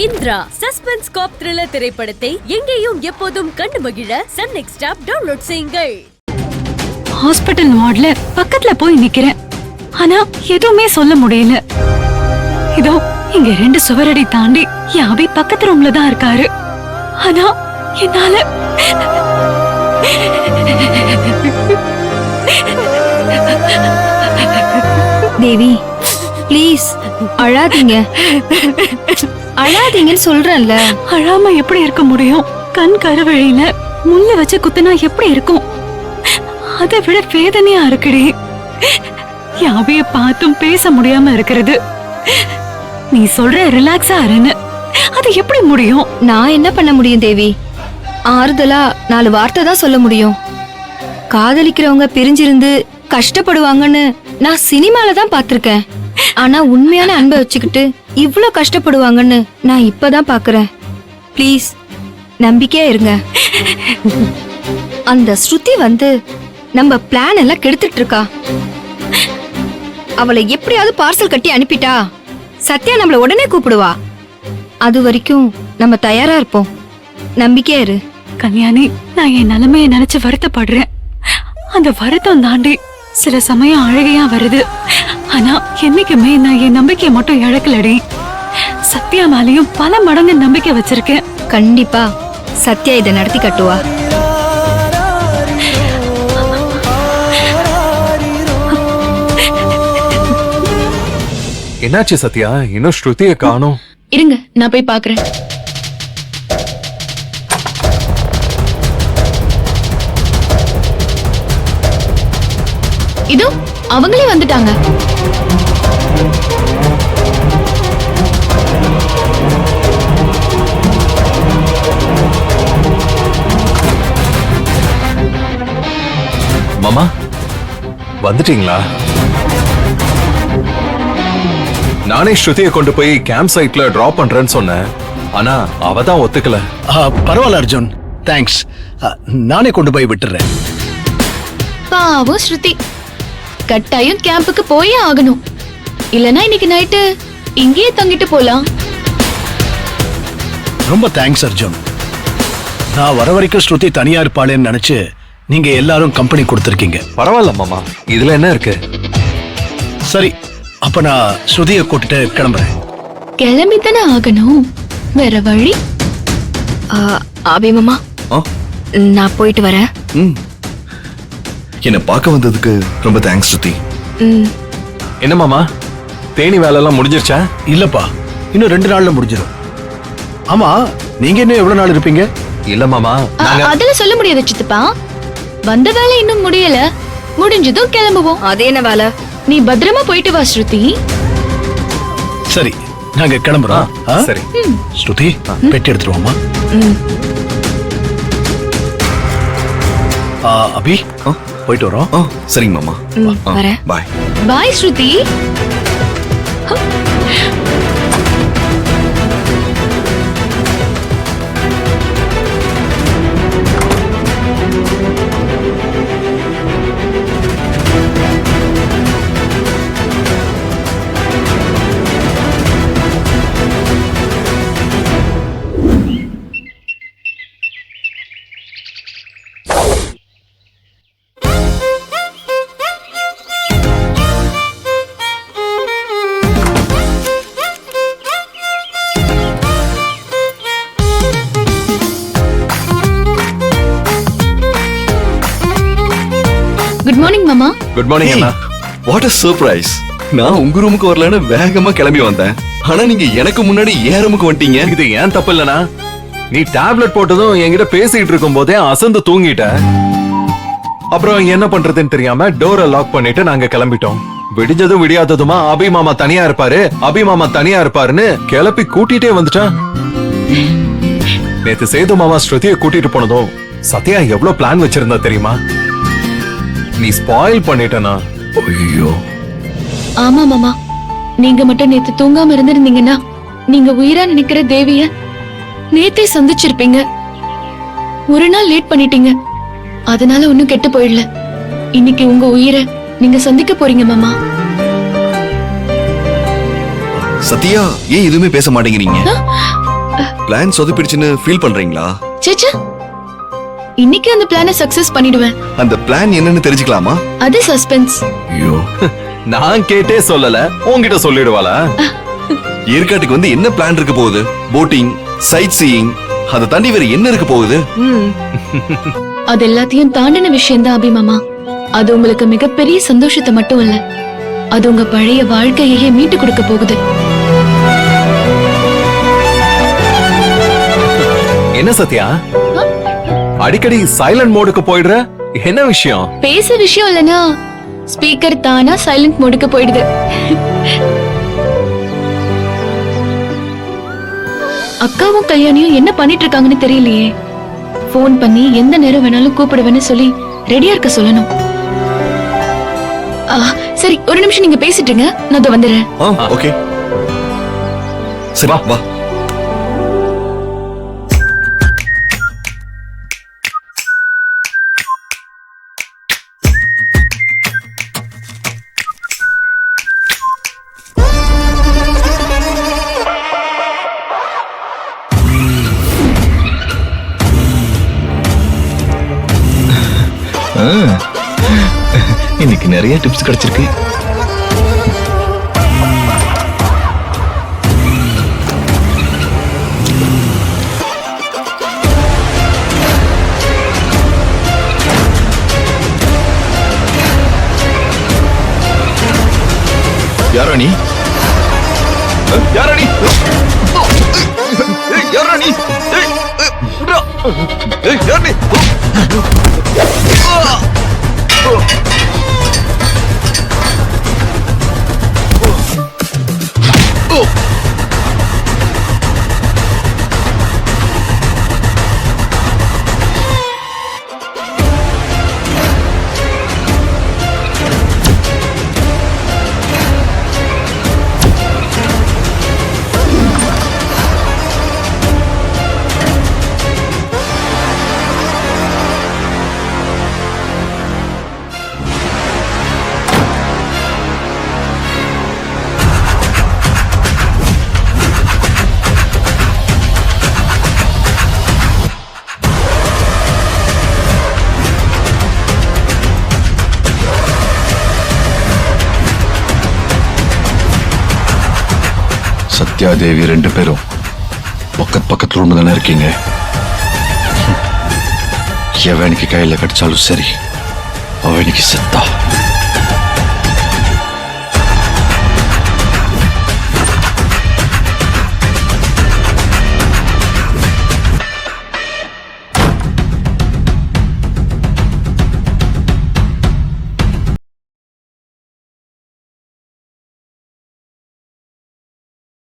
Indira suspense காப் thriller திரைப்படத்தை எங்கேயும் எப்போதும் கண்டு மகிழ சன் நெக்ஸ்ட் ஆப் டவுன்லோட் செய்யுங்கள். ஹாஸ்பிடல் வார்டுல பக்கத்துல போய் நிக்கிறேன். ஆனா எதுவுமே சொல்ல முடியல. இதோ இங்க 2 சுவரடி தாண்டி யாபி பக்கத்து ரூம்ல தான் இருக்காரு. ஆனா என்னால தேவி ப்ளீஸ் அழாதீங்க அழாதீங்கன்னு சொல்றேன்ல. அழாம எப்படி இருக்க முடியும்? கண் கருவழியில முள்ள வச்சு குத்துனா எப்படி இருக்கும்? அதை விட வேதனையா இருக்குடி. யாவைய பார்த்தும் பேச முடியாம இருக்கிறது. நீ சொல்ற ரிலாக்ஸா இருன்னு, அது எப்படி முடியும்? நான் என்ன பண்ண முடியும் தேவி? ஆறுதலா 4 வார்த்தை தான் சொல்ல முடியும். காதலிக்கிறவங்க பிரிஞ்சிருந்து கஷ்டப்படுவாங்கன்னு நான் சினிமால தான் பாத்திருக்கேன். ஆனா உண்மையான அன்பை வச்சுக்கிட்டு இவ்ளோ கஷ்டப்படுவாங்கன்னு நான் இப்பதான் பாக்குறேன். ப்ளீஸ் நம்பிக்கையா இருங்க. அந்த ஸ்ருதி வந்து நம்ம பிளான் எல்லாம் கெடுத்துட்டு இருக்கா. அவளை எப்படியாவது பார்சல் கட்டி அனுப்பிட்டா சத்யா நம்மள உடனே கூப்பிடுவா. அது வரைக்கும் நம்ம தயாரா இருப்போம். நம்பிக்கையா இரு. கல்யாணி, நான் என் நிலைமையை நினைச்சு வருத்தப்படுறேன். அந்த வருத்தம் தாண்டி சில சமயம் அழகையா வருது. ஆனா என்னைக்குமே நான் என் நம்பிக்கையை மட்டும் இழக்கலடி. சத்யா மேலையும் பல மடங்கு நம்பிக்கை வச்சிருக்கேன். கண்டிப்பா சத்யா இதை நடத்தி கட்டுவா. என்னாச்சு சத்யா? இன்னும் ஸ்ருதிய காணோம். இருங்க, நான் போய் பாக்குறேன். இதோ அவங்களே வந்துட்டாங்க. மாமா வந்துட்டீங்களா? நானே ஸ்ருதியை கொண்டு போய் கேம்ப் சைட்ல டிராப் பண்றேன்னு சொன்னேன். ஆனா அவ தான் ஒத்துக்கல. பரவாயில்ல அர்ஜுன், தேங்க்ஸ். நானே கொண்டு போய் விட்டுறேன். பாவம் ஸ்ருதி, கட்டாயம் கேம்புக்கு போயே ஆகணும். இல்லனா இன்னைக்கு நைட்டு இங்கேயே தங்கிட்டு போலாம். ரொம்ப தேங்க்ஸ் அர்ஜுன். நான் வர வரைக்கும் ஸ்ருதி தனியா இருப்பாளேன்னு நினைச்சு நீங்க எல்லாரும் கம்பெனி கொடுத்திருக்கீங்க. பரவாயில்ல மாமா, இதுல என்ன இருக்கு? சரி, அப்ப நான் ஸ்ருதியை கூட்டிட்டு கிளம்புறேன். கிளம்பித்தானே ஆகணும், வேற வழி? அபிமாமா, நான் போயிட்டு வரேன். என்ன பார்க்க வந்ததுக்கு ரொம்ப தேங்க்ஸ் ஸ்ருதி. என்ன மாமா, தேனி வேலை எல்லாம் முடிஞ்சிருச்சா? இல்லப்பா, இன்னும் 2 நாள்ல முடிஞ்சிடும். ஆமா, நீங்க இன்னும் எவ்வளவு நாள் இருப்பீங்க? இல்ல மாமா, அதெல்லாம் சொல்ல முடியாது சித்தப்பா. வந்த வேலை இன்னும் முடியல, முடிஞ்சதும் கிளம்புவோம். அது என்ன வேலை? நீ பத்திரமா போயிட்டு வா ஸ்ருதி. சரி, நாங்க கிளம்புறோம். சரி ஸ்ருதி, பெட்டி எடுத்துருவோமா? அபி, போயிட்டு வரோம். சரிங்க மாமா, வரேன். பாய். பாய் ஸ்ருதி. குட் மார்னிங் மாமா. Good morning Anna. What a surprise. நான் உங்க ரூமுக்கு வரலன்னு வேகமா கிளம்பி வந்தேன். ஆனா நீங்க எனக்கு முன்னாடி ஏன் ரூமுக்கு வந்துட்டீங்க? இது ஏன் தப்பு இல்லனா? நீ டேப்லெட் போட்டதும் என்கிட்ட பேசிட்டு இருக்கும் போதே அசந்து தூங்கிட்ட. அப்புறம் என்ன பண்றதுன்னு தெரியாம டோரை லாக் பண்ணிட்டு நாங்க கிளம்பிட்டோம். விடிஞ்சதும் விடியாததுமா அபி மாமா தனியா இருப்பாரு, அபி மாமா தனியா இருப்பாருன்னு கிளப்பி கூட்டிட்டே வந்துட்டான். நேத்து சேது மாமா ஸ்ருதியை கூட்டிட்டு போனதும் சத்யா எவ்வளவு பிளான் வச்சிருந்தா தெரியுமா? நீ ஸ்பாயில் பண்ணிட்டனா? ஐயோ. ஆமா மாமா, நீங்க மட்டும் நேத்து தூங்காம இருந்திருந்தீங்கன்னா நீங்க உயிரா நினைக்கிற தேவிய நேத்தே சந்திச்சிருப்பீங்க. ஒரு நாள் லேட் பண்ணிட்டீங்க, அதனால ஒன்னும் கெட்டு போயிடல. இன்னைக்கு உங்க உயிரை நீங்க சந்திக்க போறீங்க மாமா. சத்யா, ஏன் எதுவுமே பேச மாட்டேங்கிறீங்க? பிளான் சொதப்பிடுச்சுன்னு ஃபீல் பண்றீங்களா? சேச்சா, இன்னைக்கு அந்த பிளானை சக்சஸ் பண்ணிடுவேன். அந்த பிளான் என்னன்னு தெரிஞ்சுக்கலாமா? அது சஸ்பென்ஸ். ஐயோ, நான் கேட்டே சொல்லல, உன்கிட்ட சொல்லிடுவாளா? ஏற்காட்டுக்கு வந்து என்ன பிளான் இருக்க போகுது? போட்டிங், சைட் சீயிங், அதை தாண்டி வேற என்ன இருக்க போகுது? அது எல்லாத்தையும் தாண்டின விஷயம் தான் அபிமாமா. அது உங்களுக்கு மிகப்பெரிய சந்தோஷத்தை மட்டும் இல்ல, அது உங்க பழைய வாழ்க்கையே மீட்டு கொடுக்க போகுது. என்ன சத்யா, அடிக்கடி சைலண்ட் மோடுக்கு போயிடுற, என்ன விஷயம்? பேச விஷயம் இல்லனா ஸ்பீக்கர் தானா சைலண்ட் மோடுக்கு போயிடுது. அக்காவும் கல்யாணியும் என்ன பண்ணிட்டு இருக்காங்கன்னு தெரியலையே. போன் பண்ணி எந்த நேரம் வேணாலும் கூப்பிடுவேன்னு சொல்லி ரெடியா இருக்க சொல்லணும். சரி, ஒரு நிமிஷம் நீங்க பேசிட்டுங்க, நான் இதோ வந்துடுறேன். ஓகே, சரி வா. இன்னைக்கு நிறைய டிப்ஸ் கிடைச்சிருக்கு. யாரா நீ? யாரா நீ? யாரா நீ? யாரா நீ? சத்யாதேவி ரெண்டு பேரும் பக்கத்துல ரூம் தானே இருக்கீங்க. எவனுக்கு கையில கடிச்சாலும் சரி, அவனுக்கு செத்தா.